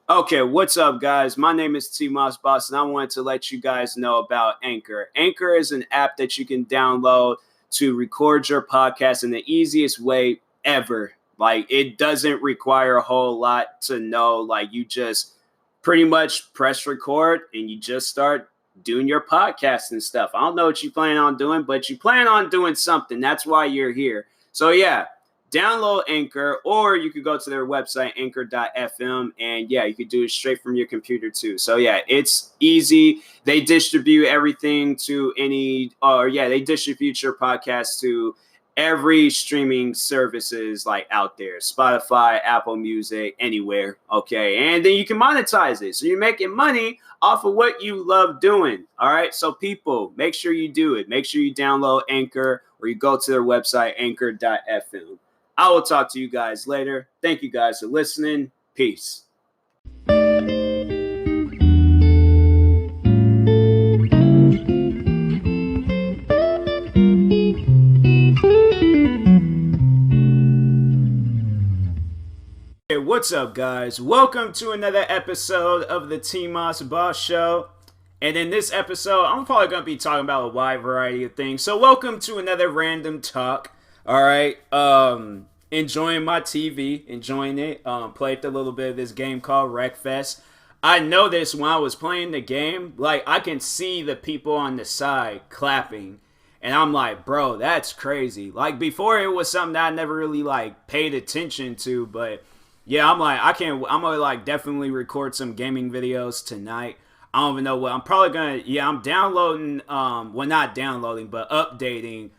Okay, what's up, guys? My name is TMossBoss, and I wanted to let you guys know about Anchor. Anchor is an app that you can download to record your podcast in the easiest way ever. Like, it doesn't require a whole lot to know. Like, you just pretty much press record and you just start doing your podcast and stuff. I don't know what you plan on doing, but you plan on doing something. That's why you're here. So, yeah, download Anchor, or you could go to their website, anchor.fm, and yeah, you could do it straight from your computer too. So yeah, it's easy. They distribute everything to they distribute your podcast to every streaming services like out there, Spotify, Apple Music, anywhere. Okay, and then you can monetize it, so you're making money off of what you love doing. All right, so people, make sure you do it. Make sure you download Anchor, or you go to their website, anchor.fm. I will talk to you guys later. Thank you guys for listening. Peace. Hey, what's up, guys? Welcome to another episode of the TMossBoss Show. And in this episode, I'm probably going to be talking about a wide variety of things. So welcome to another random talk. All right. Enjoying my TV, enjoying it. Played a little bit of this game called Wreckfest. I noticed when I was playing the game, like, I can see the people on the side clapping. And I'm like, bro, that's crazy. Like, before it was something that I never really, like, paid attention to. But, yeah, I'm going to, like, definitely record some gaming videos tonight. I don't even know what. I'm probably going to, I'm downloading, well, not downloading, but updating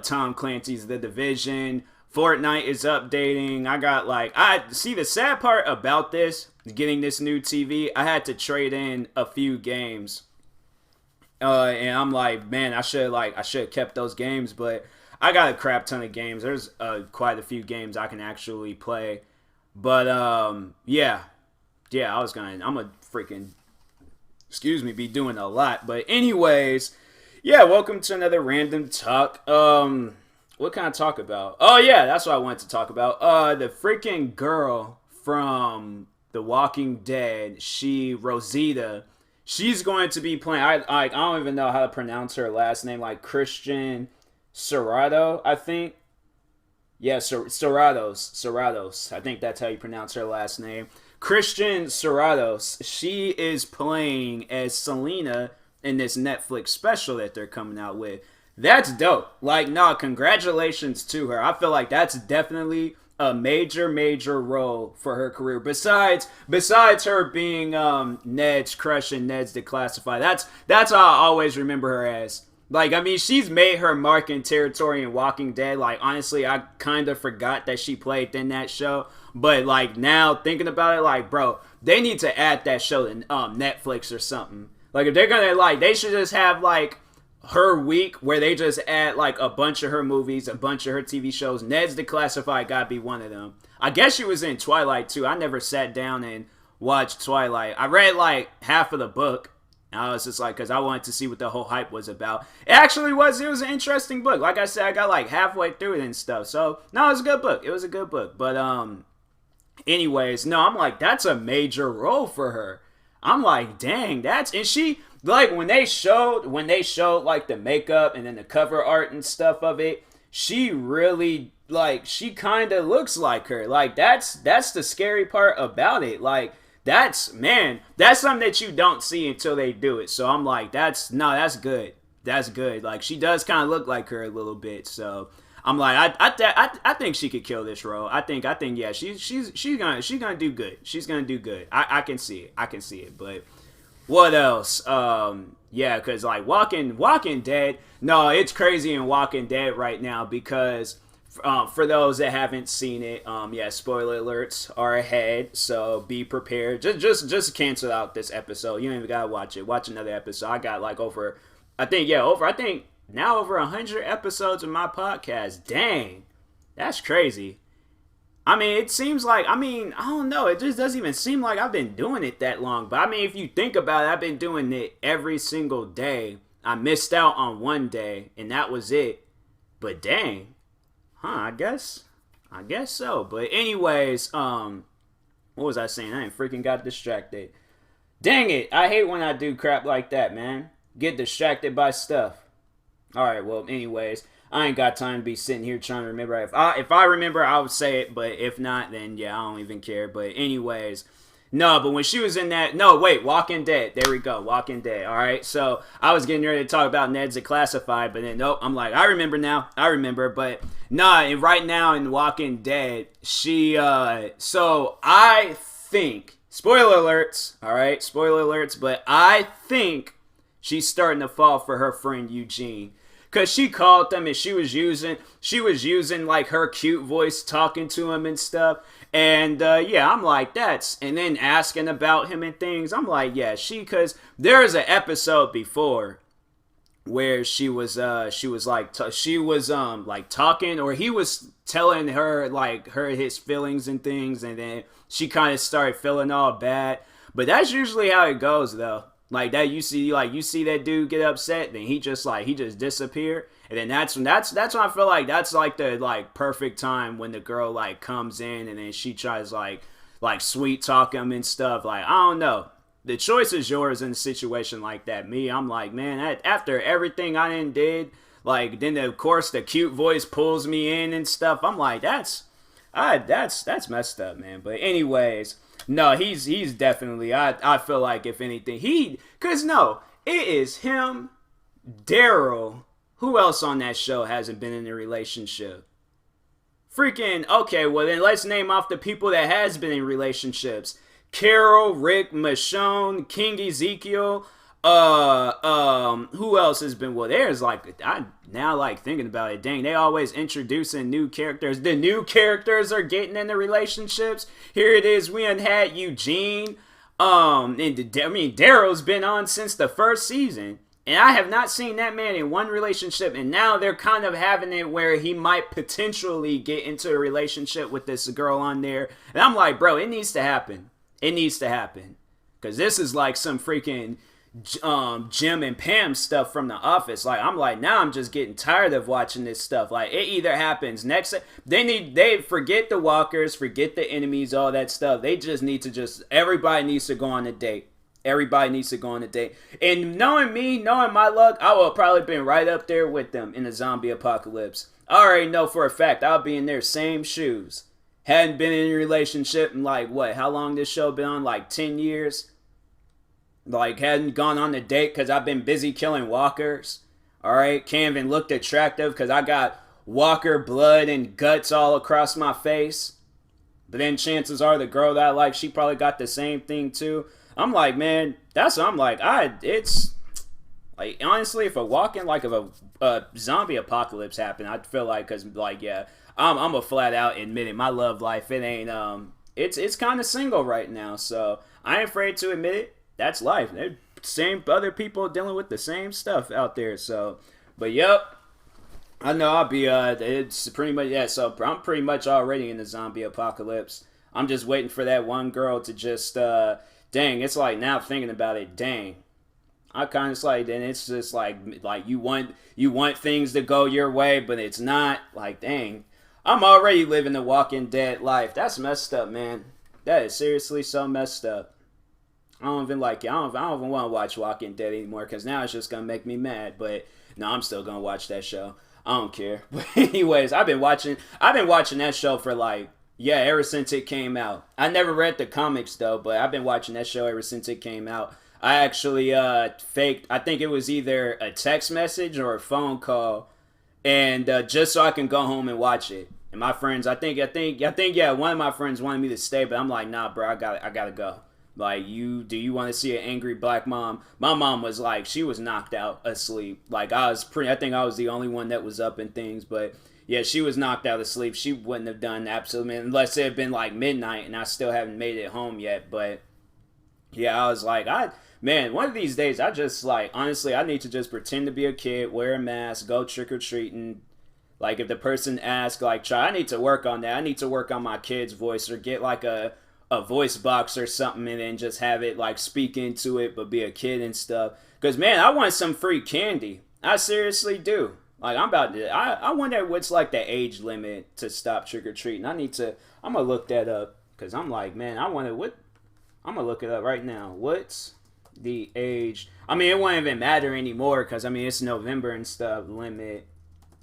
Tom Clancy's The Division. Fortnite is updating. I see the sad part about this, getting this new TV, I had to trade in a few games. And I'm like, man, I should have kept those games, but I got a crap ton of games. There's quite a few games I can actually play. But I'm a freaking, be doing a lot. But anyways, yeah, welcome to another random talk. What can I talk about? Oh yeah, that's what I wanted to talk about. The freaking girl from The Walking Dead, Rosita, she's going to be playing. I don't even know how to pronounce her last name. Like Christian Serrato, I think. Yeah, Serratos. I think that's how you pronounce her last name. Christian Serratos. She is playing as Selena in this Netflix special that they're coming out with. That's dope. Like, no, congratulations to her. I feel like that's definitely a major role for her career. Besides her being Ned's crush and Ned's Declassified. That's how I always remember her as. Like, I mean, she's made her mark in territory in Walking Dead. Like, honestly, I kind of forgot that she played in that show. But, like, now thinking about it, like, bro, they need to add that show to Netflix or something. Like, if they're gonna, like, they should just have, like, her week where they just add like a bunch of her movies, a bunch of her TV shows. Ned's Declassified gotta be one of them. I guess she was in Twilight too. I never sat down and watched Twilight. I read like half of the book. I was just like, because I wanted to see what the whole hype was about. It was an interesting book. Like I said, I got like halfway through it and stuff. So no, it was a good book. It was a good book. But anyways, no, I'm like, that's a major role for her. I'm like, dang, and she, like, when they showed like the makeup and then the cover art and stuff of it, she really, like, she kind of looks like her. Like, that's the scary part about it. Like, that's something that you don't see until they do it. So I'm like, that's good. That's good. Like, she does kind of look like her a little bit. So I'm like, I think she could kill this role. I think yeah, she's gonna do good. She's gonna do good. I can see it. But what else? Yeah, because like Walking Dead. No, it's crazy in Walking Dead right now because for those that haven't seen it, yeah, spoiler alerts are ahead, so be prepared. Just cancel out this episode. You don't even gotta watch it. Watch another episode. I got like over 100 episodes of my podcast. Dang, that's crazy. I mean, it seems like, I don't know. It just doesn't even seem like I've been doing it that long. But I mean, if you think about it, I've been doing it every single day. I missed out on one day, and that was it. But dang, I guess so. But anyways, What was I saying? I ain't freaking got distracted. Dang it! I hate when I do crap like that, man. Get distracted by stuff. Alright, well, anyways, I ain't got time to be sitting here trying to remember. If I remember, I would say it, but if not, then yeah, I don't even care. But anyways, no, but when she was in that, no, wait, Walking Dead. There we go, Walking Dead. Alright, so I was getting ready to talk about Ned's Declassified, but then nope, I'm like, I remember now. I remember, but nah, and right now in Walking Dead, she, so I think, spoiler alerts, alright, spoiler alerts, but I think she's starting to fall for her friend Eugene. Cause she called them and she was using like her cute voice talking to him and stuff. And yeah, I'm like, and then asking about him and things. I'm like, yeah, cause there was an episode before where she was like talking, or he was telling her like his feelings and things, and then she kind of started feeling all bad. But that's usually how it goes though. Like that, you see that dude get upset, then he just disappear, and then that's when I feel like that's like the like perfect time when the girl like comes in and then she tries like sweet talk him and stuff. Like, I don't know, the choice is yours in a situation like that. Me, I'm like, man, after everything I did, like then of course the cute voice pulls me in and stuff. I'm like, that's messed up, man. But anyways. No, he's definitely, I feel like if anything, cause no, it is him, Daryl, who else on that show hasn't been in a relationship? Freaking, okay, well then let's name off the people that has been in relationships. Carol, Rick, Michonne, King Ezekiel, who else has been, well there's like, I now like thinking about it, dang, they always introducing new characters. The new characters are getting into relationships. Here it is, we had Eugene, and Daryl's been on since the first season, and I have not seen that man in one relationship, and now they're kind of having it where he might potentially get into a relationship with this girl on there, and I'm like, bro, it needs to happen. It needs to happen, because this is like some freaking Jim and Pam stuff from The Office. Like, I'm like, now I'm just getting tired of watching this stuff. Like, it either happens next, they forget the walkers, forget the enemies, all that stuff. They just need to everybody needs to go on a date. Everybody needs to go on a date. And knowing me, knowing my luck, I would have probably been right up there with them in the zombie apocalypse. I already know for a fact I'll be in their same shoes. Hadn't been in a relationship in like, how long this show been on? Like 10 years? Like, hadn't gone on a date because I've been busy killing walkers. Alright, can't even look attractive because I got walker blood and guts all across my face. But then chances are the girl that I like, she probably got the same thing too. I'm like, man, that's what I'm like. It's like, honestly, if a zombie apocalypse happened, I'd feel like, because like, yeah, I'm a flat out admit it. My love life, it ain't it's kind of single right now, so I ain't afraid to admit it. That's life. They're same other people dealing with the same stuff out there. So, but yep, I know I'll be. It's pretty much, yeah. So I'm pretty much already in the zombie apocalypse. I'm just waiting for that one girl to just. Dang, it's like now thinking about it. Dang, I kind of like. Then it's just like you want things to go your way, but it's not. Like, dang, I'm already living the Walking Dead life. That's messed up, man. That is seriously so messed up. I don't even like it. I don't even want to watch Walking Dead anymore because now it's just gonna make me mad. But no, I'm still gonna watch that show. I don't care. But anyways, I've been watching that show for ever since it came out. I never read the comics though, but I've been watching that show ever since it came out. I actually faked. I think it was either a text message or a phone call, and just so I can go home and watch it. And my friends, I think, yeah, one of my friends wanted me to stay, but I'm like, nah, bro, I gotta go. Like, do you want to see an angry black mom? My mom was like, she was knocked out asleep. Like, I think I was the only one that was up and things, but yeah, she was knocked out asleep. She wouldn't have done absolutely, unless it had been like midnight and I still haven't made it home yet. But yeah, I was like, one of these days, I just like, honestly, I need to just pretend to be a kid, wear a mask, go trick-or-treating. Like, if the person asks, like, I need to work on that. I need to work on my kid's voice, or get like a voice box or something, and then just have it like speak into it but be a kid and stuff. Because man, I want some free candy. I seriously do. Like, I wonder what's like the age limit to stop trick-or-treating. I'm gonna look that up. Because I'm like, man, I'm going to look it up right now. What's the age? I mean, it won't even matter anymore because, I mean, it's November and stuff. Limit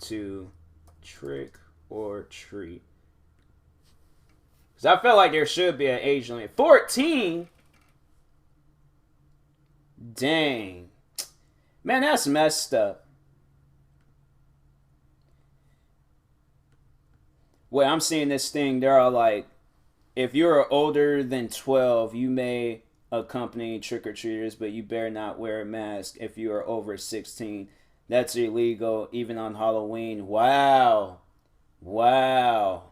to trick or treat. Because I feel like there should be an age limit. 14? Dang. Man, that's messed up. Well, I'm seeing this thing. They're all like, if you're older than 12, you may accompany trick-or-treaters, but you better not wear a mask if you are over 16. That's illegal, even on Halloween. Wow. Wow.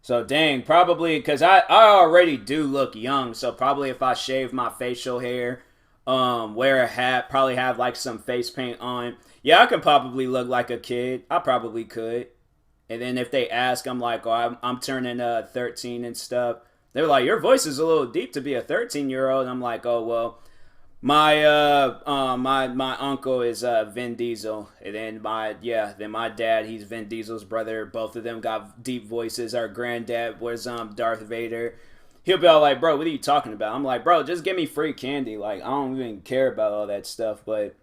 So, dang, probably, because I already do look young, so probably if I shave my facial hair, wear a hat, probably have, like, some face paint on, yeah, I could probably look like a kid. I probably could. And then if they ask, I'm like, oh, I'm turning 13 and stuff. They're like, your voice is a little deep to be a 13-year-old. And I'm like, oh, well, my uncle is Vin Diesel. And then my dad, he's Vin Diesel's brother. Both of them got deep voices. Our granddad was Darth Vader. He'll be all like, bro, what are you talking about? I'm like, bro, just give me free candy. Like, I don't even care about all that stuff. But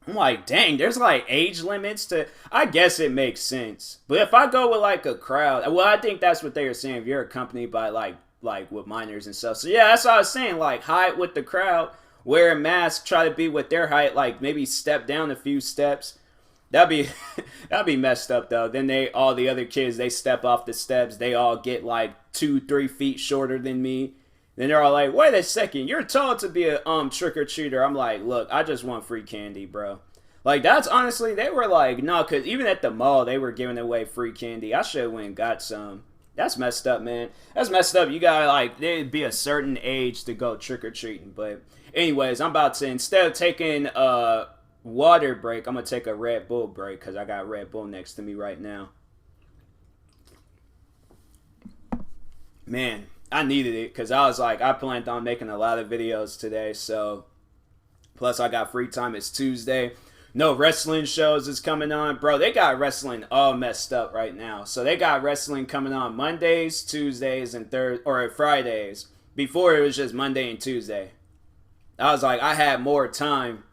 I'm like, dang, there's like age limits to, I guess it makes sense. But if I go with like a crowd, well, I think that's what they were saying. If you're accompanied by like with minors and stuff. So yeah, that's what I was saying. Like hide with the crowd, wear a mask, try to be with their height, like maybe step down a few steps. That'd be messed up though. Then all the other kids, they step off the steps, they all get like 2-3 feet shorter than me. Then they're all like, wait a second, you're tall to be a trick-or-treater. I'm like, look, I just want free candy, bro. Like, that's honestly, they were like, no, because even at the mall, they were giving away free candy. I should have went and got some. That's messed up, man. That's messed up. You gotta, like, there'd be a certain age to go trick-or-treating. But anyways, I'm about to, instead of taking a water break, I'm going to take a Red Bull break because I got Red Bull next to me right now. Man, I needed it because I was like, I planned on making a lot of videos today. So, plus I got free time. It's Tuesday. No wrestling shows is coming on. Bro, they got wrestling all messed up right now. So they got wrestling coming on Mondays, Tuesdays, and Fridays. Before it was just Monday and Tuesday. I was like, I had more time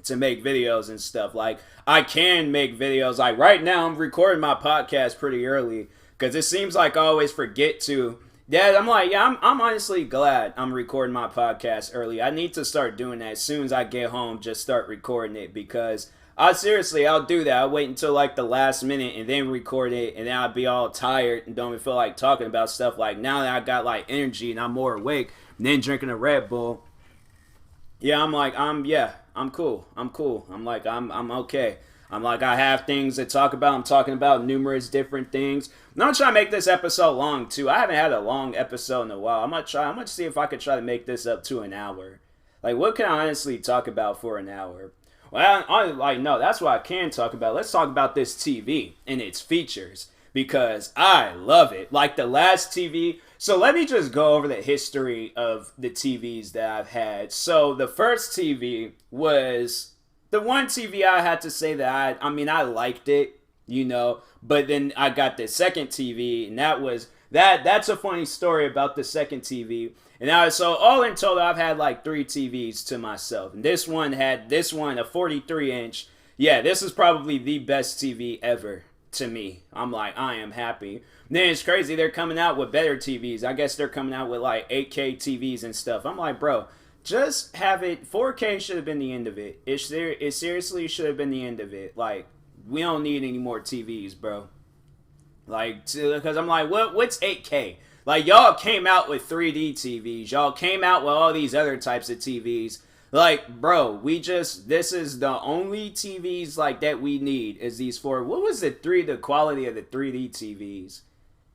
to make videos and stuff. Like, I can make videos. Like, right now, I'm recording my podcast pretty early. Because it seems like I always forget to. Yeah, I'm like, yeah, I'm honestly glad I'm recording my podcast early. I need to start doing that as soon as I get home, just start recording it because I'll do that. I'll wait until like the last minute and then record it and then I'll be all tired and don't even feel like talking about stuff. Like now that I got like energy and I'm more awake and then drinking a Red Bull. Yeah, I'm like, I'm cool. I'm like, I'm okay. I'm like, I have things to talk about. I'm talking about numerous different things. I'm going to try to make this episode long, too. I haven't had a long episode in a while. I'm going to see if I could try to make this up to an hour. Like, what can I honestly talk about for an hour? Well, no, that's what I can talk about. Let's talk about this TV and its features. Because I love it. Like, the last TV. So, let me just go over the history of the TVs that I've had. So, the first TV was the one TV I had to say that I liked it, you know, but then I got the second TV, and that's a funny story about the second TV. And so all in total, I've had like 3 TVs to myself, and this one, a 43-inch. Yeah, this is probably the best TV ever to me. I'm like, I am happy. And then it's crazy, they're coming out with better TVs. I guess they're coming out with like 8K TVs and stuff. I'm like, bro, just have it. 4K should have been the end of it. It seriously should have been the end of it. Like, we don't need any more TVs, bro. Like, because I'm like, what's 8K? Like, y'all came out with 3D TVs. Y'all came out with all these other types of TVs. Like, bro, this is the only TVs, like, that we need is these 4. What was the quality of the 3D TVs?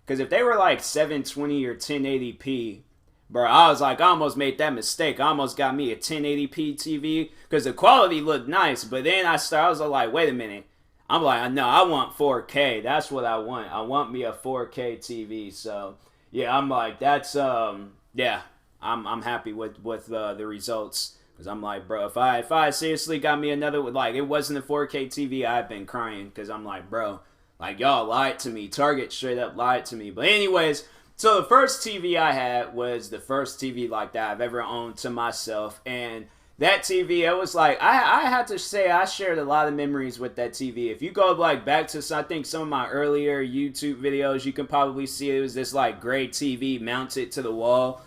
Because if they were, like, 720 or 1080p, bro, I was like, I almost made that mistake. I almost got me a 1080p TV because the quality looked nice. But then I was like, wait a minute. I'm like, no, I want 4K. That's what I want. I want me a 4K TV. So, yeah, I'm like, that's, yeah, I'm happy with the results. Because I'm like, bro, if I seriously got me another, like, it wasn't a 4K TV, I've been crying. Because I'm like, bro, Like, y'all lied to me. Target straight up lied to me. But anyways, so the first TV I had was the first TV like that I've ever owned to myself. And that TV, it was like, I have to say, I shared a lot of memories with that TV. If you go like back to, I think, some of my earlier YouTube videos, you can probably see it was this like gray TV mounted to the wall.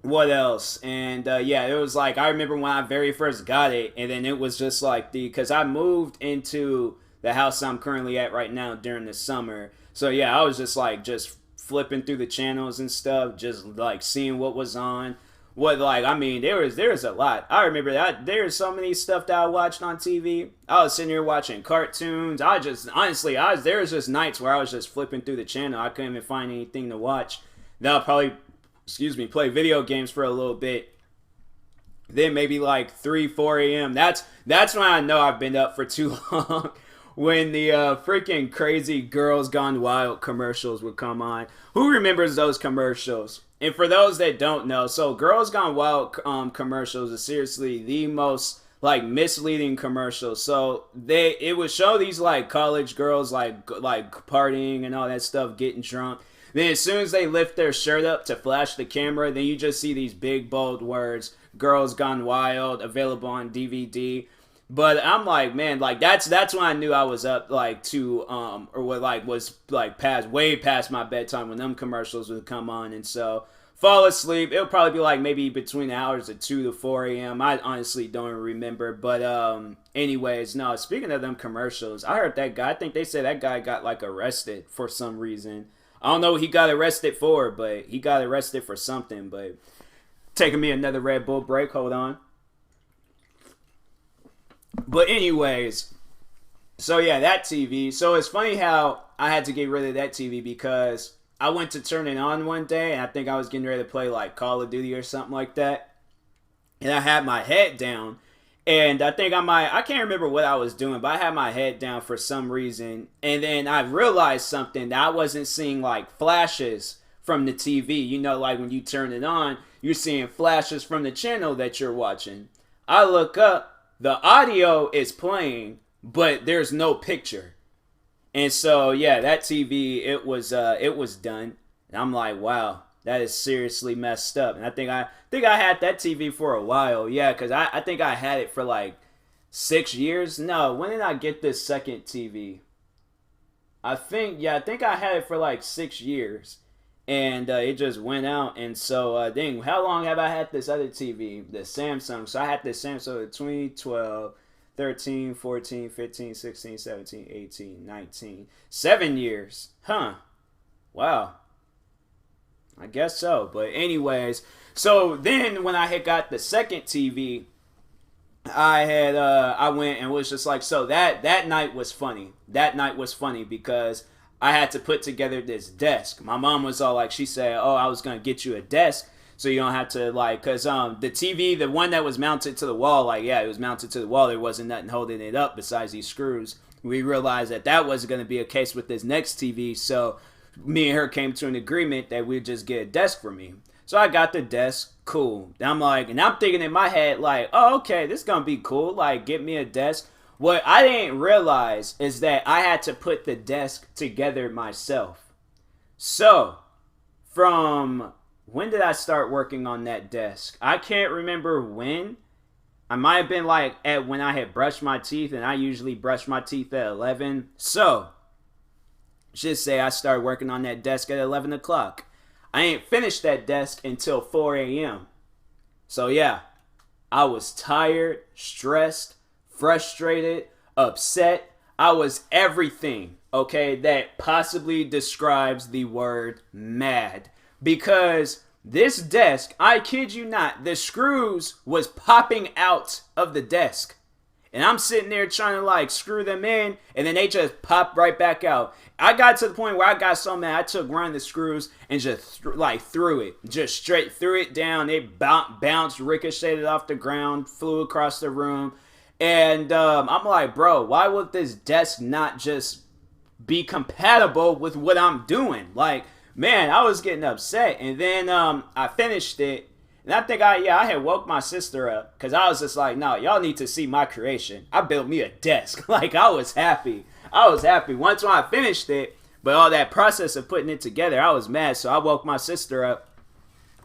What else? And yeah, it was like, I remember when I very first got it, and then it was just like because I moved into the house I'm currently at right now during the summer. So yeah, I was just like just flipping through the channels and stuff, just like seeing what was on. What, like, I mean, there was a lot. I remember that there's so many stuff that I watched on TV. I was sitting here watching cartoons. I just honestly, there was just nights where I was just flipping through the channel. I couldn't even find anything to watch. Then I'll probably, play video games for a little bit. Then maybe like 3, 4 a.m. That's when I know I've been up for too long. When the freaking crazy Girls Gone Wild commercials would come on. Who remembers those commercials? And for those that don't know, so Girls Gone Wild commercials is seriously the most like misleading commercials. So it would show these like college girls like partying and all that stuff, getting drunk. Then as soon as they lift their shirt up to flash the camera, then you just see these big bold words, Girls Gone Wild, available on DVD. But I'm like, man, like that's when I knew I was up like to or what like was like way past my bedtime when them commercials would come on. And so fall asleep, it'll probably be like maybe between the hours of 2 to 4 a.m. I honestly don't remember. But anyways, no, speaking of them commercials, I heard that guy, I think they said that guy got like arrested for some reason. I don't know what he got arrested for, but he got arrested for something. But taking me another Red Bull break, hold on. But anyways, so yeah, that TV. So it's funny how I had to get rid of that TV because I went to turn it on one day and I think I was getting ready to play like Call of Duty or something like that. And I had my head down. And I think I can't remember what I was doing, but I had my head down for some reason. And then I realized something, that I wasn't seeing like flashes from the TV. You know, like when you turn it on, you're seeing flashes from the channel that you're watching. I look up. The audio is playing, but there's no picture. And so, yeah, that TV, it was done. And I'm like, wow, that is seriously messed up. And I think I had that TV for a while. Yeah, because I think I had it for like 6 years. No, when did I get this second TV? I think I had it for like 6 years. And it just went out. And so, dang, how long have I had this other TV? The Samsung. So I had this Samsung 2012, 13, 14, 15, 16, 17, 18, 19. 7 years. Huh. Wow. I guess so. But anyways, so then when I had got the second TV, I went and was just like, so that night was funny. That night was funny because I had to put together this desk. My mom was all like, she said, oh, I was going to get you a desk so you don't have to like, because the TV, the one that was mounted to the wall, like, yeah, it was mounted to the wall. There wasn't nothing holding it up besides these screws. We realized that wasn't going to be a case with this next TV. So me and her came to an agreement that we'd just get a desk for me. So I got the desk. Cool. And I'm thinking in my head, like, oh, okay, this is going to be cool. Like, get me a desk. What I didn't realize is that I had to put the desk together myself. So, from when did I start working on that desk? I can't remember when. I might have been like at when I had brushed my teeth, and I usually brush my teeth at 11. So, just say I started working on that desk at 11 o'clock. I ain't finished that desk until 4 a.m. So yeah, I was tired, stressed, frustrated, upset. I was everything, okay, that possibly describes the word mad. Because this desk, I kid you not, the screws was popping out of the desk. And I'm sitting there trying to like screw them in, and then they just pop right back out. I got to the point where I got so mad, I took one of the screws and just threw it. Just straight threw it down. It bounced, ricocheted off the ground, flew across the room. And I'm like, bro, why would this desk not just be compatible with what I'm doing? Like, man, I was getting upset. And then I finished it. And I think I had woke my sister up. Because I was just like, no, y'all need to see my creation. I built me a desk. Like, I was happy. I was happy. Once when I finished it, but all that process of putting it together, I was mad. So I woke my sister up.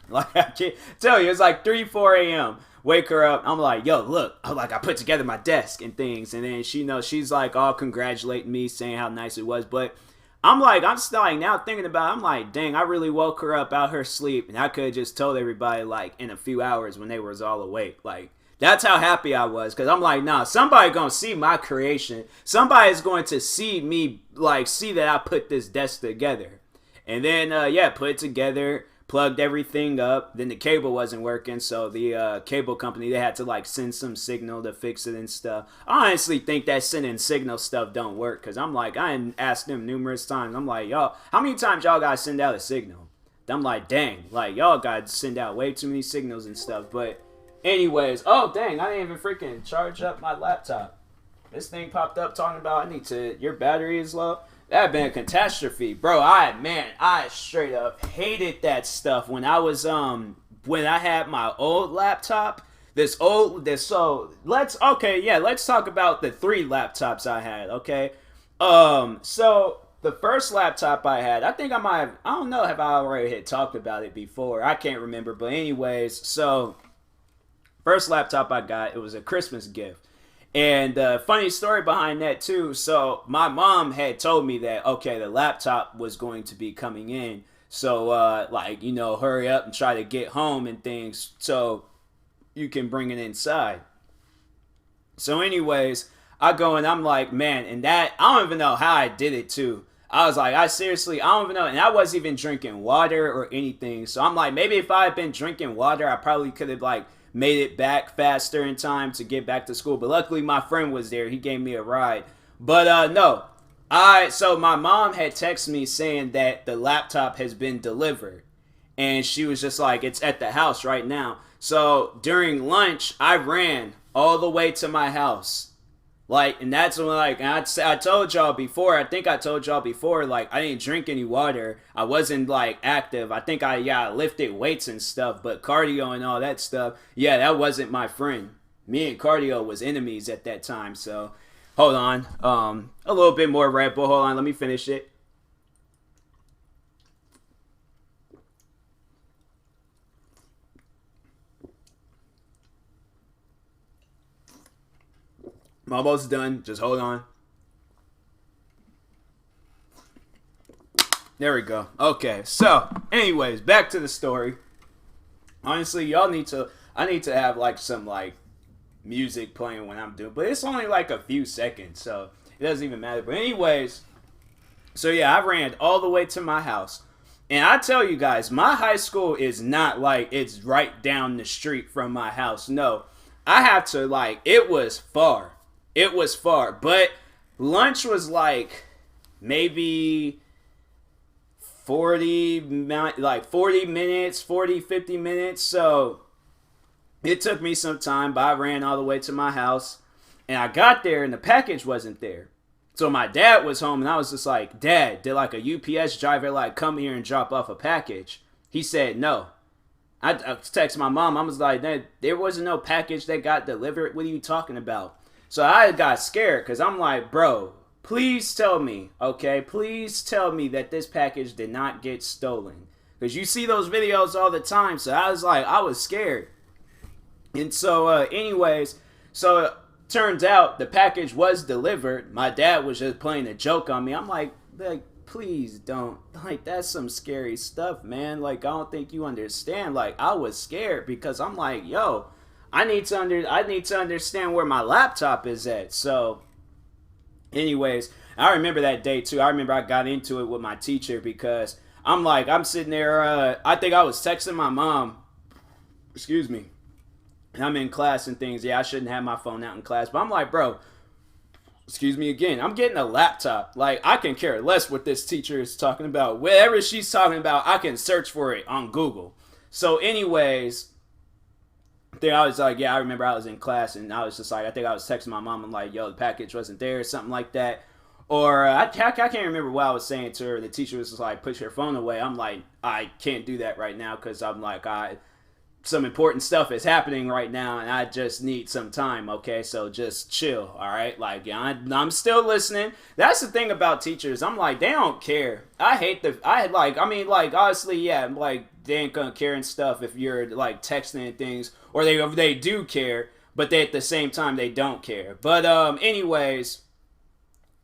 Like, I can't tell you, it's like 3, 4 a.m. Wake her up. I'm like, yo, look. I'm like, I put together my desk and things. And then she's like all congratulating me, saying how nice it was. But I'm still like now thinking about it, I'm like, dang, I really woke her up out her sleep. And I could have just told everybody like in a few hours when they was all awake. Like, that's how happy I was. Because I'm like, nah, somebody going to see my creation. Somebody's going to see me, like, see that I put this desk together. And then, put it together. Plugged everything up. Then the cable wasn't working, so the cable company, they had to like send some signal to fix it and stuff. I honestly think that sending signal stuff don't work, because I'm like, I asked them numerous times. I'm like, y'all, how many times y'all gotta send out a signal? I'm like, dang, like y'all gotta send out way too many signals and stuff. But anyways, oh dang, I didn't even freaking charge up my laptop. This thing popped up talking about your battery is low. That'd been a catastrophe, bro. I straight up hated that stuff when I was when I had my old laptop. Let's talk about the 3 laptops I had. Okay, so the first laptop I had, I think I don't know if I already had talked about it before. I can't remember, but anyways, so first laptop I got, it was a Christmas gift. And funny story behind that too. So my mom had told me that, okay, the laptop was going to be coming in. So hurry up and try to get home and things so you can bring it inside. So anyways, I go and I'm like, man, and that, I don't even know how I did it too. I was like, I don't even know. And I wasn't even drinking water or anything. So I'm like, maybe if I had been drinking water, I probably could have like made it back faster in time to get back to school. But luckily my friend was there. He gave me a ride. But no. So my mom had texted me saying that the laptop has been delivered. And she was just like, it's at the house right now. So during lunch, I ran all the way to my house. Like, and that's when, like, I told y'all before, I think I told y'all before, like, I didn't drink any water. I wasn't, like, active. I think I lifted weights and stuff, but cardio and all that stuff, yeah, that wasn't my friend. Me and cardio was enemies at that time, so, hold on. A little bit more Red Bull. Hold on, let me finish it. I'm almost done. Just hold on. There we go. Okay, so, anyways, back to the story. Honestly, I need to have, like, some, like, music playing when I'm doing, but it's only, like, a few seconds, so it doesn't even matter. But anyways, so yeah, I ran all the way to my house. And I tell you guys, my high school is not, like, it's right down the street from my house. No, I have to, like, it was far. It was far, but lunch was like maybe 40 minutes, 50 minutes. So it took me some time, but I ran all the way to my house and I got there and the package wasn't there. So my dad was home and I was just like, Dad, did like a UPS driver like come here and drop off a package? He said no. I texted my mom. I was like, there wasn't no package that got delivered. What are you talking about? So I got scared because I'm like, bro, please tell me, okay? Please tell me that this package did not get stolen. Because you see those videos all the time. So I was like, I was scared. And so anyways, so it turns out the package was delivered. My dad was just playing a joke on me. I'm like, please don't. Like, that's some scary stuff, man. Like, I don't think you understand. Like, I was scared because I'm like, yo, I need to understand where my laptop is at. So, anyways, I remember that day too. I remember I got into it with my teacher because I'm sitting there. I think I was texting my mom. Excuse me. And I'm in class and things. Yeah, I shouldn't have my phone out in class. But I'm like, bro, excuse me again. I'm getting a laptop. Like, I can care less what this teacher is talking about. Whatever she's talking about, I can search for it on Google. So, anyways, then I was like, yeah, I remember I was in class and I was just like, I think I was texting my mom. I'm like, yo, the package wasn't there or something like that. Or I can't remember what I was saying to her. The teacher was just like, put your phone away. I'm like, I can't do that right now because I'm like, some important stuff is happening right now and I just need some time, okay? So just chill, all right? Like, yeah, I'm still listening. That's the thing about teachers. I'm like, they don't care. Honestly, yeah, like, they ain't gonna care and stuff if you're, like, texting and things, or they do care, but they, at the same time, they don't care. But, anyways,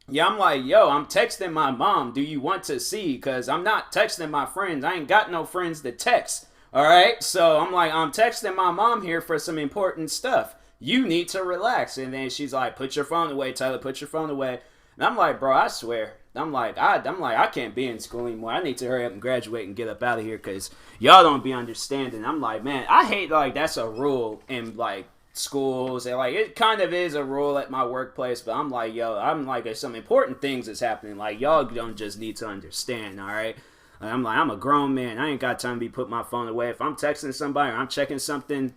yeah, I'm like, yo, I'm texting my mom. Do you want to see? Because I'm not texting my friends. I ain't got no friends to text. All right, so I'm like, I'm texting my mom here for some important stuff. You need to relax. And then she's like, put your phone away, Tyler, put your phone away. And I'm like, bro, I swear. I'm like, I can't be in school anymore. I need to hurry up and graduate and get up out of here because y'all don't be understanding. I'm like, man, I hate, like, that's a rule in, like, schools. And, like, it kind of is a rule at my workplace, but I'm like, yo, there's some important things that's happening. Like, y'all don't just need to understand, all right? I'm like, I'm a grown man. I ain't got time to be putting my phone away. If I'm texting somebody or I'm checking something,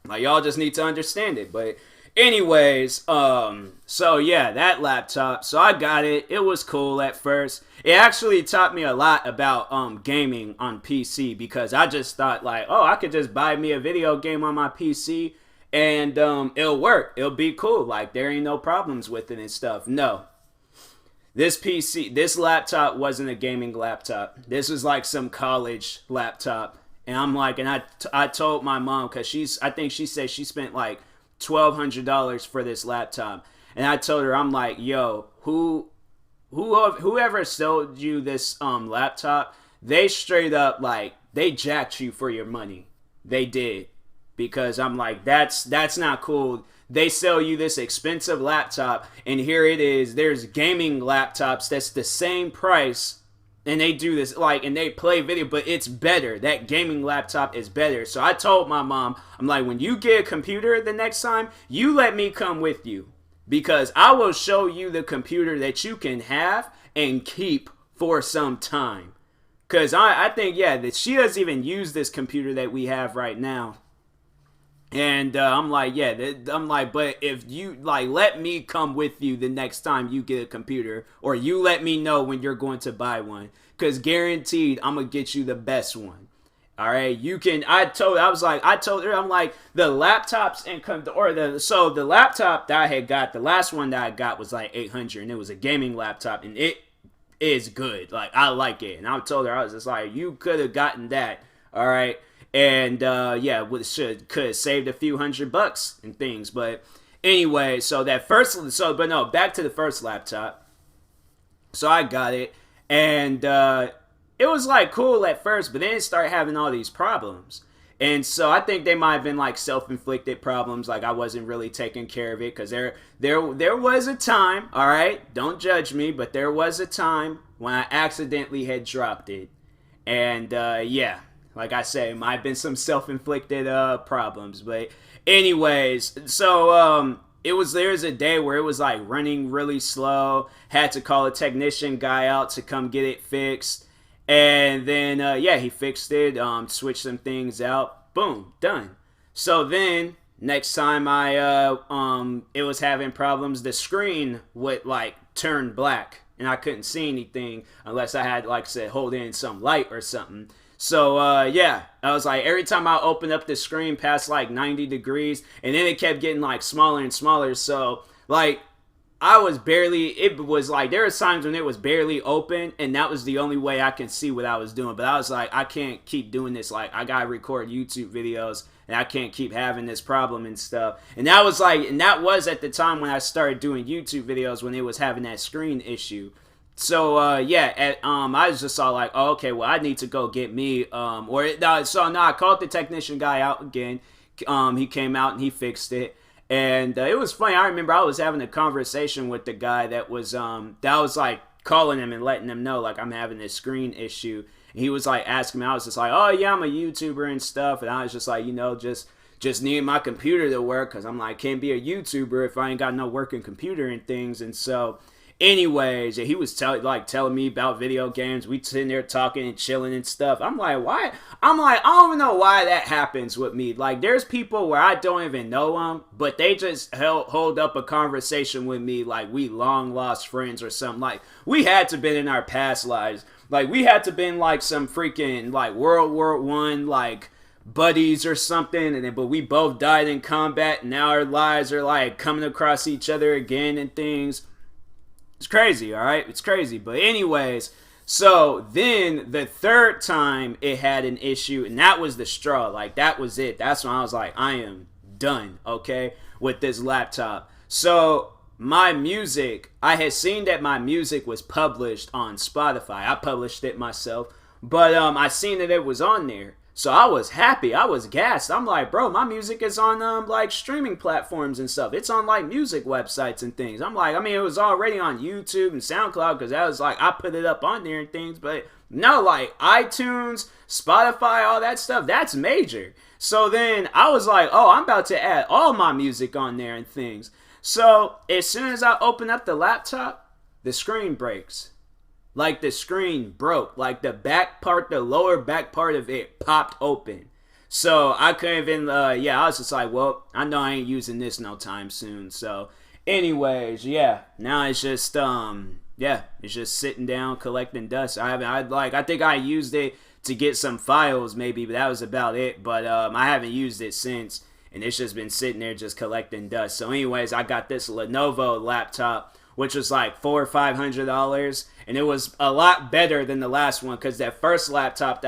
like, y'all just need to understand it. But anyways, so yeah, that laptop. So I got it. It was cool at first. It actually taught me a lot about gaming on PC because I just thought, like, oh, I could just buy me a video game on my PC and it'll work. It'll be cool. Like, there ain't no problems with it and stuff. No. This laptop wasn't a gaming laptop. This was like some college laptop. And I'm like, and I told my mom, because I think she said she spent like $1,200 for this laptop. And I told her, I'm like, yo, whoever sold you this laptop, they straight up, like, they jacked you for your money. They did. Because I'm like, that's not cool. They sell you this expensive laptop, and here it is. There's gaming laptops that's the same price, and they do this, like, and they play video, but it's better. That gaming laptop is better. So I told my mom, I'm like, when you get a computer the next time, you let me come with you, because I will show you the computer that you can have and keep for some time. Because I think, yeah, that she doesn't even use this computer that we have right now. And I'm like, yeah, but if you, like, let me come with you the next time you get a computer, or you let me know when you're going to buy one, because guaranteed I'm going to get you the best one. All right, I told her, I'm like, the laptops the laptop that I had got, the last one that I got was like $800, and it was a gaming laptop, and it is good. Like, I like it. And I told her, I was just like, you could have gotten that. All right. And yeah, could have saved a few $100 and things. But anyway, back to the first laptop. So I got it, and it was like cool at first, but then it started having all these problems. And so I think they might have been like self-inflicted problems, like I wasn't really taking care of it, because there was a time, all right, don't judge me, but there was a time when I accidentally had dropped it. And yeah, like I said, it might have been some self-inflicted problems. But anyways, so there's a day where it was like running really slow, had to call a technician guy out to come get it fixed. And then, yeah, he fixed it, switched some things out, boom, done. So then, next time it was having problems, the screen would, like, turn black, and I couldn't see anything unless I had, like I said, hold in some light or something. So, yeah, I was like, every time I opened up the screen past, like, 90 degrees, and then it kept getting, like, smaller and smaller, so, like, it was like, there were times when it was barely open, and that was the only way I can see what I was doing. But I was like, I can't keep doing this. Like, I gotta record YouTube videos, and I can't keep having this problem and stuff. And that was at the time when I started doing YouTube videos, when it was having that screen issue. So, yeah, I was just all like, oh, okay, well, I need to go get me, I called the technician guy out again. He came out and he fixed it. And it was funny. I remember I was having a conversation with the guy that was like calling him and letting him know, like, I'm having this screen issue. And he was like asking me, I was just like, oh yeah, I'm a YouTuber and stuff. And I was just like, just need my computer to work, because I'm like, can't be a YouTuber if I ain't got no working computer and things. And so anyways, he was telling me about video games. We sitting there talking and chilling and stuff. I'm like, why? I'm like, I don't even know why that happens with me. Like, there's people where I don't even know them, but they just hold up a conversation with me like we long lost friends or something. Like, we had to been in our past lives. Like, we had to been like some freaking, like, World War I, like, buddies or something, and then but we both died in combat, and now our lives are like coming across each other again and things. It's crazy, all right? It's crazy. But anyways, so then the third time it had an issue, and that was the straw. Like, that was it. That's when I was like, I am done, okay, with this laptop. So my music, I had seen that my music was published on Spotify. I published it myself, but I seen that it was on there. So I was happy. I was gassed. I'm like, bro, my music is on like streaming platforms and stuff. It's on like music websites and things. I'm like, I mean, it was already on YouTube and SoundCloud because that was like, I put it up on there and things. But no, like iTunes, Spotify, all that stuff, that's major. So then I was like, oh, I'm about to add all my music on there and things. So as soon as I open up the laptop, the screen breaks. Like the screen broke. Like the back part, the lower back part of it popped open. So I couldn't even, I was just like, well, I know I ain't using this no time soon. So anyways, yeah, now it's just, it's just sitting down collecting dust. I think I used it to get some files maybe, but that was about it. But I haven't used it since, and it's just been sitting there just collecting dust. So anyways, I got this Lenovo laptop, which was like $400 or $500, and it was a lot better than the last one because that first laptop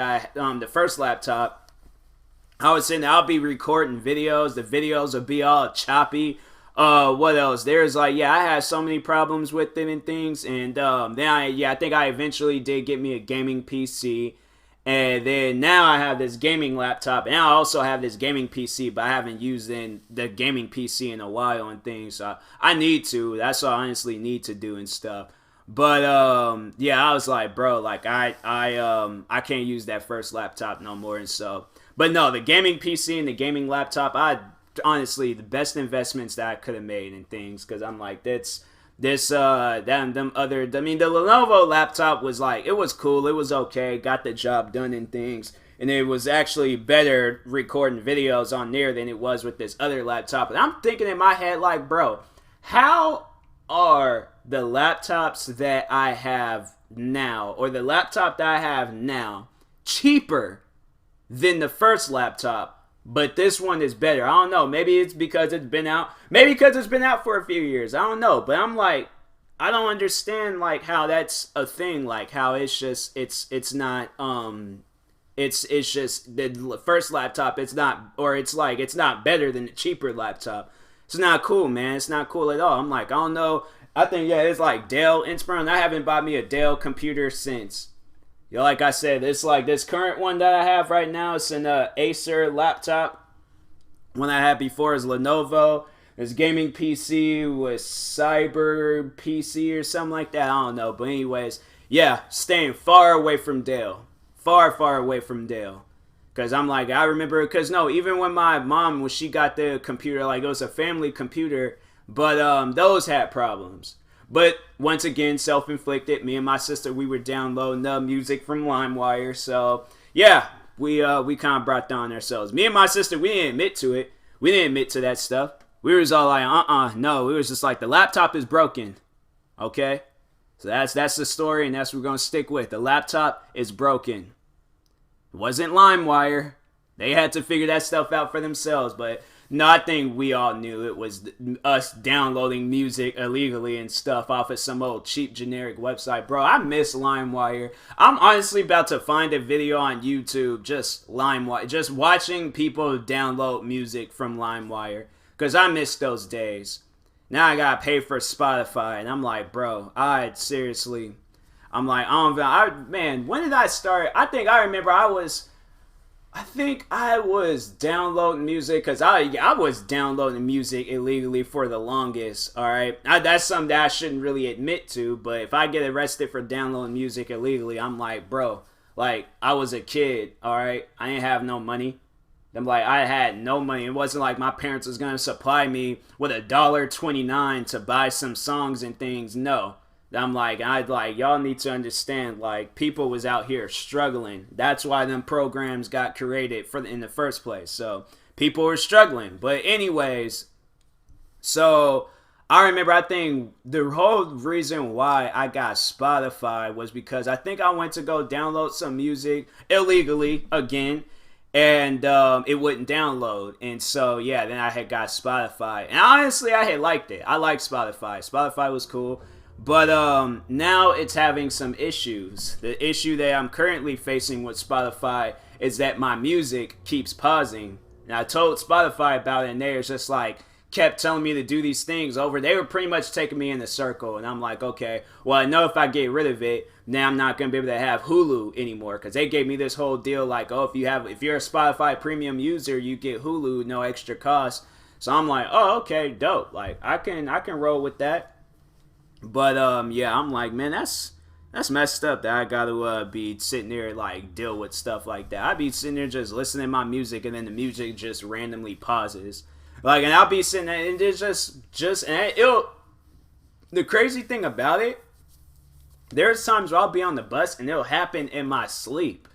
I was saying I'll be recording videos. The videos will be all choppy. What else? There's like, I had so many problems with it and things, and then I think I eventually did get me a gaming PC. And then now I have this gaming laptop, and I also have this gaming PC, but I haven't used the gaming PC in a while and things. So I need to. That's what I honestly need to do and stuff. But I was like, bro, like I can't use that first laptop no more. And so, but no, the gaming PC and the gaming laptop, honestly the best investments that I could have made and things, because I'm like, the Lenovo laptop was like, it was cool, it was okay, got the job done and things, and it was actually better recording videos on there than it was with this other laptop. And I'm thinking in my head, like, bro, how are the laptops that I have now, or the laptop that I have now, cheaper than the first laptop? But this one is better. I don't know. Maybe it's because it's been out. Maybe because it's been out for a few years. I don't know. But I'm like, I don't understand like how that's a thing. Like how it's just it's not it's just the first laptop. It's not, or it's like it's not better than the cheaper laptop. It's not cool, man. It's not cool at all. I'm like, I don't know. I think it's like Dell Inspiron. I haven't bought me a Dell computer since. Like I said, it's like this current one that I have right now. It's an Acer laptop. One I had before is Lenovo. This gaming PC was Cyber PC or something like that. I don't know. But anyways, staying far away from Dell. Far, far away from Dell. Because I'm like, I remember, because no, even when my mom, when she got the computer, like it was a family computer, but those had problems. But once again, self-inflicted. Me and my sister, we were downloading the music from LimeWire. So we kind of brought down ourselves. Me and my sister, we didn't admit to it. We didn't admit to that stuff. We was all like, no. We was just like, the laptop is broken. Okay? So that's the story, and that's what we're going to stick with. The laptop is broken. It wasn't LimeWire. They had to figure that stuff out for themselves, but no, I think we all knew it was us downloading music illegally and stuff off of some old cheap generic website. Bro, I miss LimeWire. I'm honestly about to find a video on YouTube, just LimeWire, just watching people download music from LimeWire, because I miss those days. Now I gotta pay for Spotify, and I'm like, bro, seriously, I'm like, man, when did I start? I think I remember I was downloading music, because I was downloading music illegally for the longest, alright? That's something that I shouldn't really admit to, but if I get arrested for downloading music illegally, I'm like, bro, like, I was a kid, alright? I ain't have no money. I'm like, I had no money. It wasn't like my parents was going to supply me with $1.29 to buy some songs and things. No. I'm like, y'all need to understand, like, people was out here struggling. That's why them programs got created in the first place. So people were struggling. But anyways, so I remember, I think the whole reason why I got Spotify was because I think I went to go download some music illegally again. and it wouldn't download. And so yeah, then I had got Spotify, and honestly, I had liked it. I liked Spotify. Spotify was cool, but now it's having some issues. The issue that I'm currently facing with Spotify is that my music keeps pausing. And I told Spotify about it, and they were just like kept telling me to do these things over. They were pretty much taking me in a circle, and I'm like, okay, well, I know if I get rid of it, now I'm not gonna be able to have Hulu anymore, because they gave me this whole deal like, oh, if you're a Spotify premium user, you get Hulu, no extra cost. So I'm like, oh, okay, dope. Like I can roll with that. But yeah, I'm like, man, that's messed up that I gotta be sitting there like deal with stuff like that. I'd be sitting there just listening to my music, and then the music just randomly pauses. Like, and I'll be sitting there, and it's just, and it'll, the crazy thing about it, there's times where I'll be on the bus, and it'll happen in my sleep.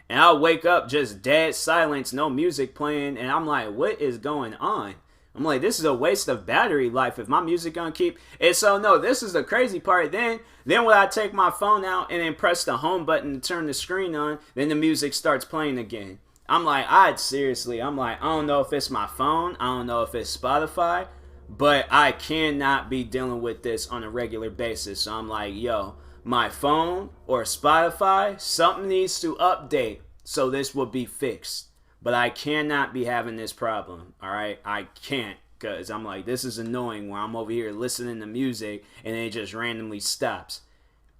And I'll wake up just dead silence, no music playing, and I'm like, what is going on? I'm like, this is a waste of battery life if my music gonna keep. And so, no, this is the crazy part. Then when I take my phone out and then press the home button to turn the screen on, then the music starts playing again. I'm like, I don't know if it's my phone, I don't know if it's Spotify, but I cannot be dealing with this on a regular basis. So I'm like, yo, my phone or Spotify, something needs to update so this will be fixed. But I cannot be having this problem, all right? I can't, because I'm like, this is annoying where I'm over here listening to music and it just randomly stops.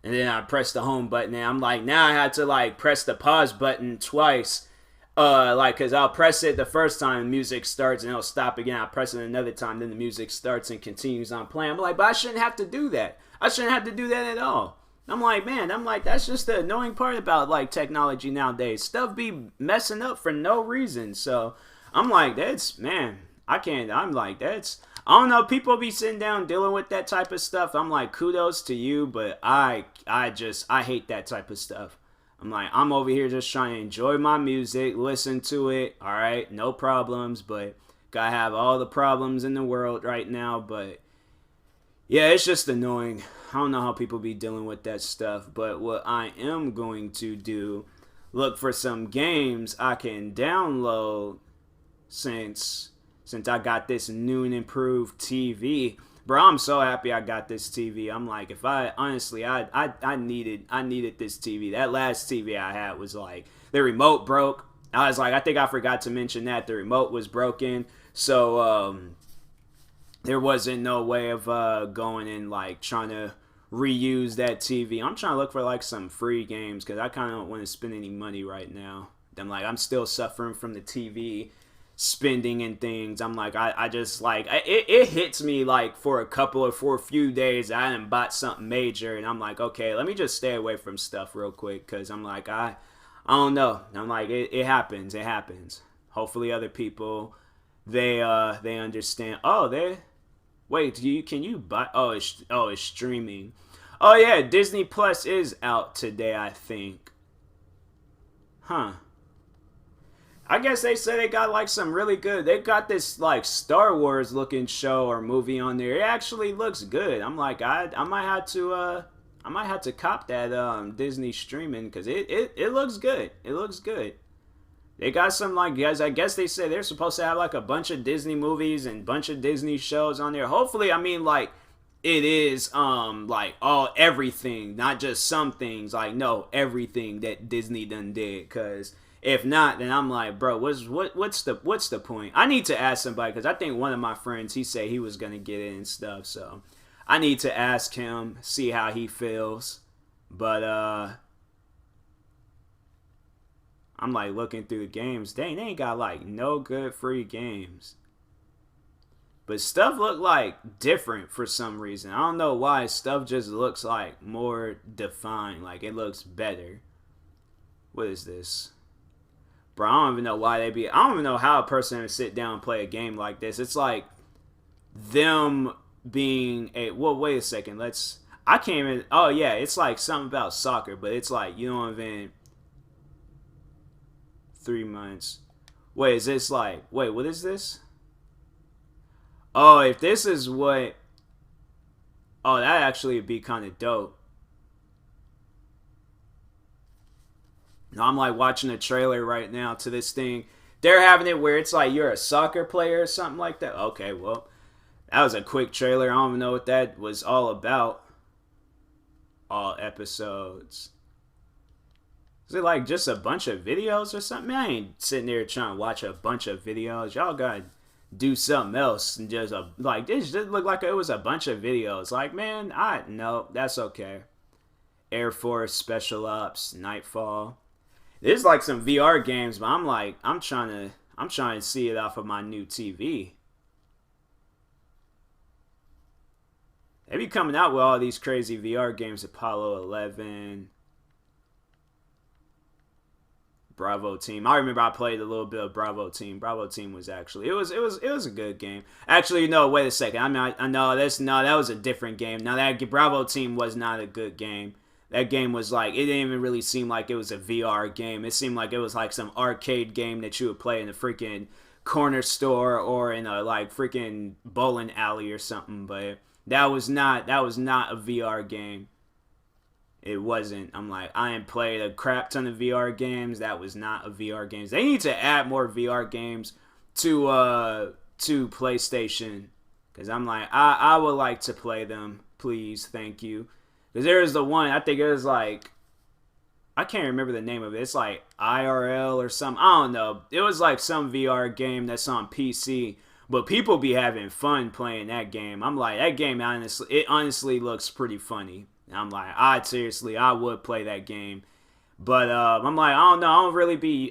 And then I press the home button, and I'm like, now I had to like press the pause button twice. Like, cause I'll press it the first time, music starts, and it'll stop again. I'll press it another time, then the music starts and continues on playing. I'm like, but I shouldn't have to do that. I shouldn't have to do that at all. I'm like, man, that's just the annoying part about like technology nowadays. Stuff be messing up for no reason. So I'm like, man, I can't. I'm like, I don't know. People be sitting down dealing with that type of stuff. I'm like, kudos to you, but I hate that type of stuff. I'm like, I'm over here just trying to enjoy my music, listen to it, all right, no problems, but gotta have all the problems in the world right now, but yeah, it's just annoying. I don't know how people be dealing with that stuff, but what I am going to do, look for some games I can download since I got this new and improved TV. Bro, I'm so happy I got this TV. I'm like, if I honestly, I needed this TV. That last TV I had was like, the remote broke. I was like, I think I forgot to mention that the remote was broken. So there wasn't no way of going and like trying to reuse that TV. I'm trying to look for like some free games because I kind of don't want to spend any money right now. I'm still suffering from the TV spending and things. I'm like, I just like, it hits me like for a few days I hadn't bought something major, and I'm like, okay, let me just stay away from stuff real quick, because I'm like, I don't know. I'm like, it happens. Hopefully other people, they understand. Can you buy, it's streaming. Oh yeah, Disney Plus is out today, I think. Huh. I guess they say they got like some really good. They got this like Star Wars looking show or movie on there. It actually looks good. I'm like, I might have to cop that Disney streaming, because it looks good. It looks good. They got some like, guys. I guess they say they're supposed to have like a bunch of Disney movies and bunch of Disney shows on there. Hopefully, I mean like it is like everything, not just some things. Like no, everything that Disney done did, because if not, then I'm like, bro, what's the point? I need to ask somebody, because I think one of my friends, he said he was gonna get it and stuff. So I need to ask him, see how he feels. But I'm like looking through the games. Dang, they ain't got like no good free games. But stuff look like different for some reason. I don't know why. Stuff just looks like more defined. Like it looks better. What is this? Bro, I don't even know why I don't even know how a person would sit down and play a game like this. It's like them being well, wait a second. I can't even, oh yeah, it's like something about soccer, but it's like, you don't even, 3 months. Wait, is this like, wait, what is this? Oh, if this is what, oh, that actually would be kind of dope. I'm like watching a trailer right now to this thing. They're having it where it's like you're a soccer player or something like that. Okay, well, that was a quick trailer. I don't even know what that was all about. All episodes. Is it like just a bunch of videos or something? I ain't sitting there trying to watch a bunch of videos. Y'all gotta do something else and just like this just looked like it was a bunch of videos. Like, man, no, that's okay. Air Force, Special Ops, Nightfall. There's like some VR games, but I'm trying to see it off of my new TV. They be coming out with all these crazy VR games. Apollo 11, Bravo Team. I remember I played a little bit of Bravo Team. Bravo Team was actually it was a good game. Actually, no, wait a second. I mean, I know that was a different game. Now that Bravo Team was not a good game. That game was like, it didn't even really seem like it was a VR game. It seemed like it was like some arcade game that you would play in a freaking corner store or in a like freaking bowling alley or something. But that was not a VR game. It wasn't. I'm like, I ain't played a crap ton of VR games. That was not a VR game. They need to add more VR games to PlayStation. Because I'm like, I would like to play them. Please, thank you. Because there was the one, I think it was like, I can't remember the name of it. It's like IRL or something. I don't know. It was like some VR game that's on PC. But people be having fun playing that game. I'm like, that game, it honestly looks pretty funny. I'm like, I would play that game. But I'm like, I don't know.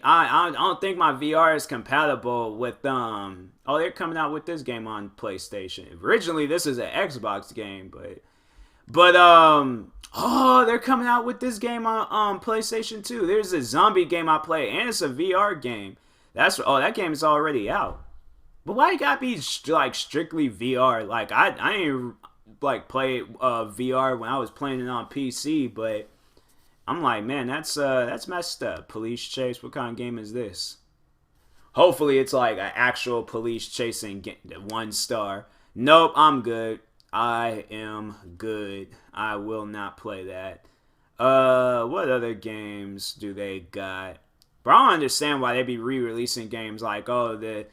I don't think my VR is compatible with oh, they're coming out with this game on PlayStation. Originally, this is an Xbox game, but oh, they're coming out with this game on PlayStation 2. There's a zombie game I play, and it's a VR game. That game is already out. But why it gotta be like strictly VR? Like I didn't like play VR when I was playing it on PC, but I'm like, man, that's messed up. Police chase. What kind of game is this? Hopefully, it's like an actual police chasing 1 star. Nope, I'm good. I am good. I will not play that. What other games do they got? But I don't understand why they be re-releasing games like, oh, the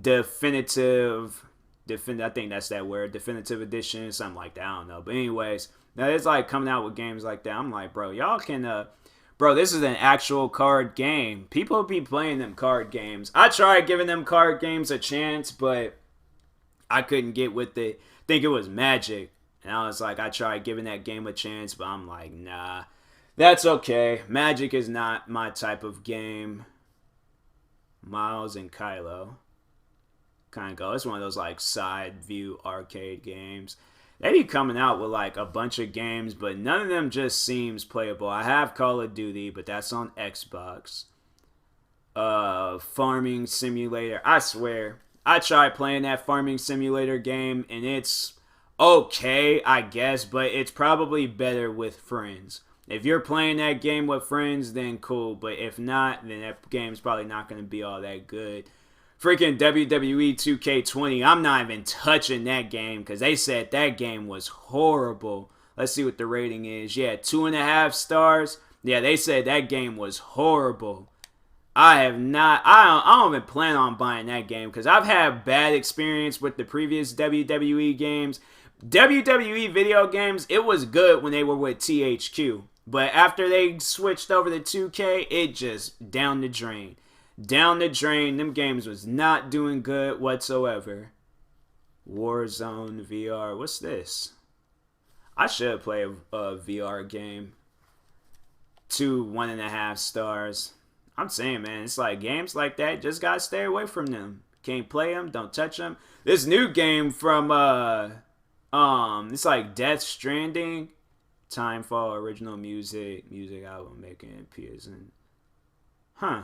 definitive, I think that's that word, definitive edition, something like that. I don't know. But anyways, now it's like coming out with games like that. I'm like, bro, y'all can, bro, this is an actual card game. People be playing them card games. I tried giving them card games a chance, but I couldn't get with it. I think it was Magic. And I was like, I tried giving that game a chance, but I'm like, nah, that's okay. Magic is not my type of game. Miles and Kylo. Kind of go. It's one of those like side view arcade games. They be coming out with like a bunch of games, but none of them just seems playable. I have Call of Duty, but that's on Xbox. Farming Simulator. I swear, I tried playing that Farming Simulator game, and it's okay, I guess, but it's probably better with friends. If you're playing that game with friends, then cool. But if not, then that game's probably not going to be all that good. Freaking WWE 2K20, I'm not even touching that game because they said that game was horrible. Let's see what the rating is. Yeah, 2.5 stars. Yeah, they said that game was horrible. I don't even plan on buying that game because I've had bad experience with the previous WWE games. WWE video games, it was good when they were with THQ. But after they switched over to 2K, it just down the drain. Down the drain. Them games was not doing good whatsoever. Warzone VR. What's this? I should play a VR game. 1.5 stars. I'm saying, man, it's like games like that, just gotta stay away from them. Can't play them, don't touch them. This new game from it's like Death Stranding. Timefall, original music album making appears in. Huh.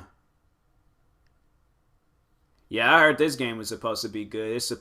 Yeah, I heard this game was supposed to be good. It's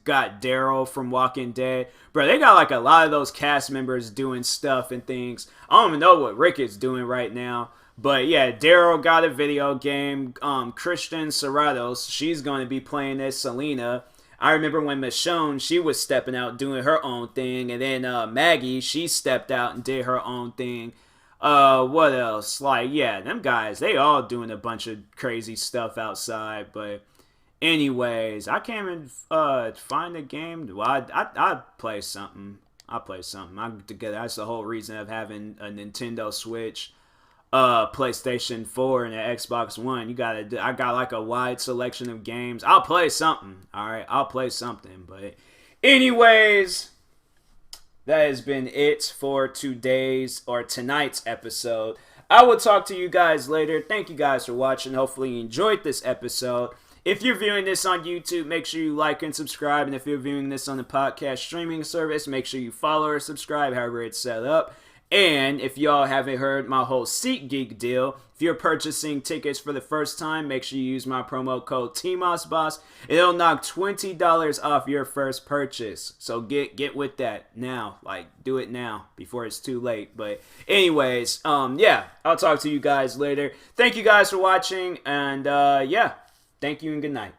got Daryl from Walking Dead. Bro, they got like a lot of those cast members doing stuff and things. I don't even know what Rick is doing right now. But yeah, Daryl got a video game. Christian Serratos, she's going to be playing as Selena. I remember when Michonne, she was stepping out doing her own thing. And then Maggie, she stepped out and did her own thing. What else? Like, yeah, them guys, they all doing a bunch of crazy stuff outside. But anyways, I can't even find a game. Well, I play something. I play something. That's the whole reason of having a Nintendo Switch, PlayStation 4, and an Xbox One. I got like a wide selection of games. I'll play something. All right, I'll play something. But anyways, that has been it for tonight's episode. I will talk to you guys later. Thank you guys for watching. Hopefully you enjoyed this episode. If you're viewing this on YouTube, make sure you like and subscribe. And if you're viewing this on the podcast streaming service, make sure you follow or subscribe, however it's set up. And if y'all haven't heard my whole SeatGeek deal, if you're purchasing tickets for the first time, make sure you use my promo code TMossBoss. It'll knock $20 off your first purchase. So get with that now. Like, do it now before it's too late. But anyways, yeah, I'll talk to you guys later. Thank you guys for watching. And yeah, thank you and good night.